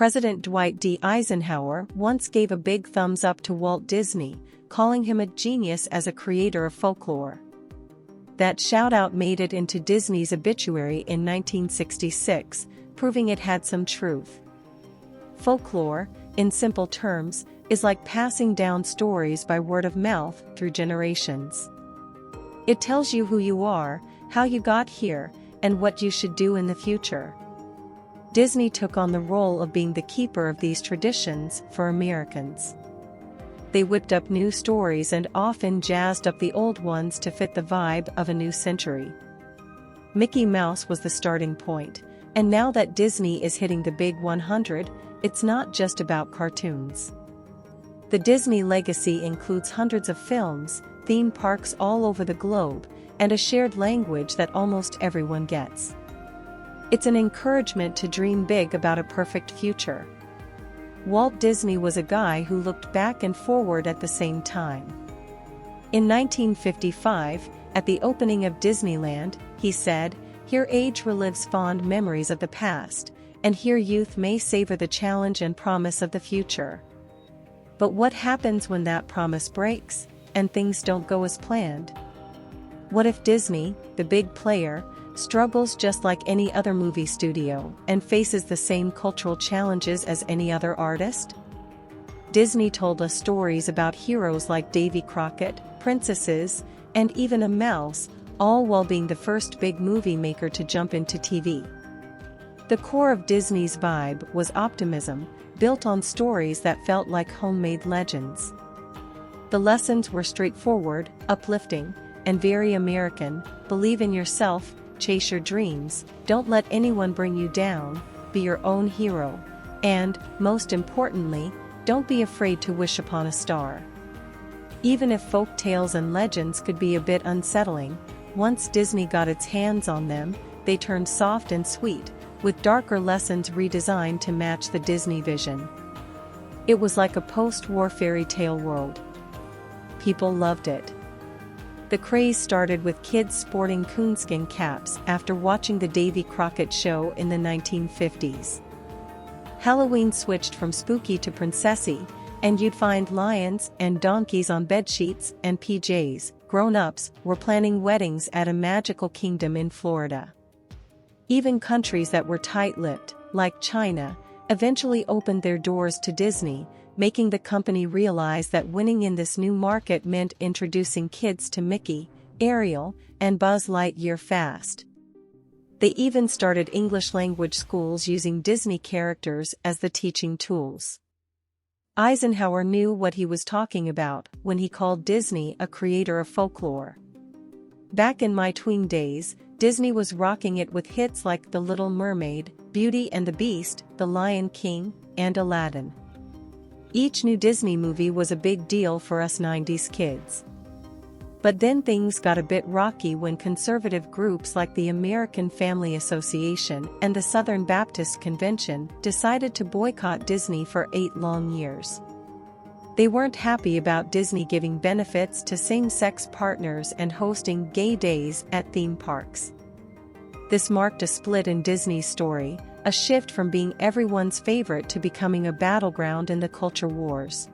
President Dwight D. Eisenhower once gave a big thumbs up to Walt Disney, calling him a genius as a creator of folklore. That shout-out made it into Disney's obituary in 1966, proving it had some truth. Folklore, in simple terms, is like passing down stories by word of mouth through generations. It tells you who you are, how you got here, and what you should do in the future. Disney took on the role of being the keeper of these traditions for Americans. They whipped up new stories and often jazzed up the old ones to fit the vibe of a new century. Mickey Mouse was the starting point, and now that Disney is hitting the big 100, it's not just about cartoons. The Disney legacy includes hundreds of films, theme parks all over the globe, and a shared language that almost everyone gets. It's an encouragement to dream big about a perfect future. Walt Disney was a guy who looked back and forward at the same time. In 1955, at the opening of Disneyland, he said, "Here age relives fond memories of the past, and here youth may savor the challenge and promise of the future." But what happens when that promise breaks, and things don't go as planned? What if Disney, the big player, struggles just like any other movie studio and faces the same cultural challenges as any other artist? Disney told us stories about heroes like Davy Crockett, princesses, and even a mouse, all while being the first big movie maker to jump into TV. The core of Disney's vibe was optimism, built on stories that felt like homemade legends. The lessons were straightforward, uplifting, and very American. Believe in yourself, chase your dreams, don't let anyone bring you down, be your own hero, and, most importantly, don't be afraid to wish upon a star. Even if folk tales and legends could be a bit unsettling, once Disney got its hands on them, they turned soft and sweet, with darker lessons redesigned to match the Disney vision. It was like a post-war fairy tale world. People loved it. The craze started with kids sporting coonskin caps after watching the Davy Crockett Show in the 1950s. Halloween switched from spooky to princessy, and you'd find lions and donkeys on bedsheets and PJs. Grown-ups were planning weddings at a magical kingdom in Florida. Even countries that were tight-lipped, like China, eventually opened their doors to Disney, making the company realize that winning in this new market meant introducing kids to Mickey, Ariel, and Buzz Lightyear fast. They even started English language schools using Disney characters as the teaching tools. Eisenhower knew what he was talking about when he called Disney a creator of folklore. Back in my tween days, Disney was rocking it with hits like The Little Mermaid, Beauty and the Beast, The Lion King, and Aladdin. Each new Disney movie was a big deal for us 90s kids. But then things got a bit rocky when conservative groups like the American Family Association and the Southern Baptist Convention decided to boycott Disney for 8 long years. They weren't happy about Disney giving benefits to same-sex partners and hosting gay days at theme parks. This marked a split in Disney's story, a shift from being everyone's favorite to becoming a battleground in the culture wars.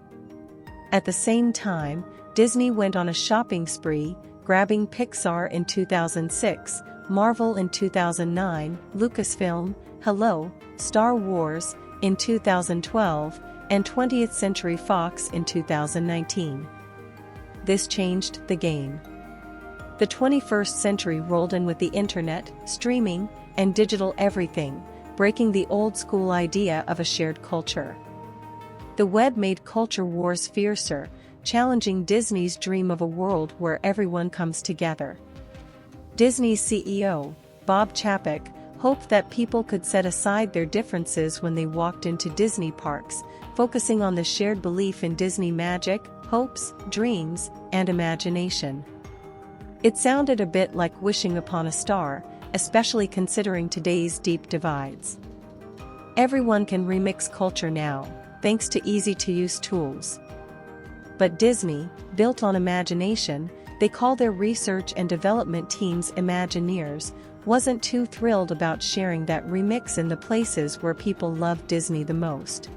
At the same time, Disney went on a shopping spree, grabbing Pixar in 2006, Marvel in 2009, Lucasfilm, Hello, Star Wars, in 2012, and 20th Century Fox in 2019. This changed the game. The 21st century rolled in with the internet, streaming, and digital everything, breaking the old-school idea of a shared culture. The web made culture wars fiercer, challenging Disney's dream of a world where everyone comes together. Disney's CEO, Bob Chapek, hoped that people could set aside their differences when they walked into Disney parks, focusing on the shared belief in Disney magic, hopes, dreams, and imagination. It sounded a bit like wishing upon a star, especially considering today's deep divides. Everyone can remix culture now, thanks to easy-to-use tools. But Disney, built on imagination, they call their research and development teams Imagineers, wasn't too thrilled about sharing that remix in the places where people love Disney the most.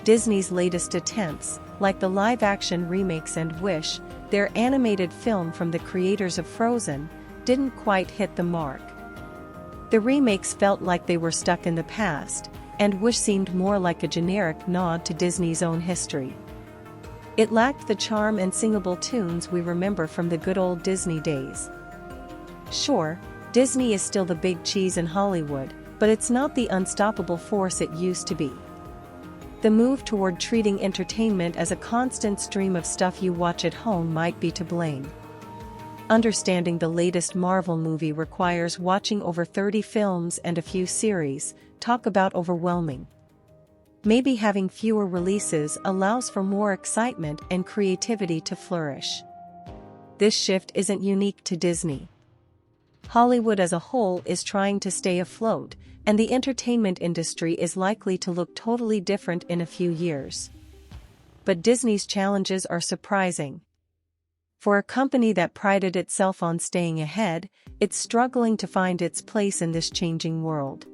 Disney's latest attempts, like the live-action remakes and Wish, their animated film from the creators of Frozen, didn't quite hit the mark. The remakes felt like they were stuck in the past, and Wish seemed more like a generic nod to Disney's own history. It lacked the charm and singable tunes we remember from the good old Disney days. Sure, Disney is still the big cheese in Hollywood, but it's not the unstoppable force it used to be. The move toward treating entertainment as a constant stream of stuff you watch at home might be to blame. Understanding the latest Marvel movie requires watching over 30 films and a few series. Talk about overwhelming. Maybe having fewer releases allows for more excitement and creativity to flourish. This shift isn't unique to Disney. Hollywood as a whole is trying to stay afloat, and the entertainment industry is likely to look totally different in a few years. But Disney's challenges are surprising. For a company that prided itself on staying ahead, it's struggling to find its place in this changing world.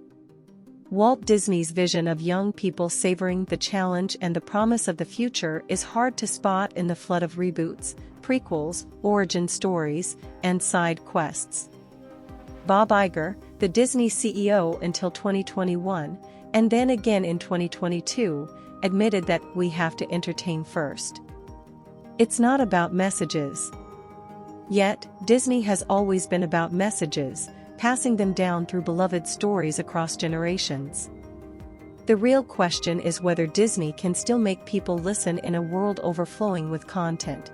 Walt Disney's vision of young people savoring the challenge and the promise of the future is hard to spot in the flood of reboots, prequels, origin stories, and side quests. Bob Iger, the Disney CEO until 2021, and then again in 2022, admitted that we have to entertain first. It's not about messages. Yet, Disney has always been about messages, passing them down through beloved stories across generations. The real question is whether Disney can still make people listen in a world overflowing with content.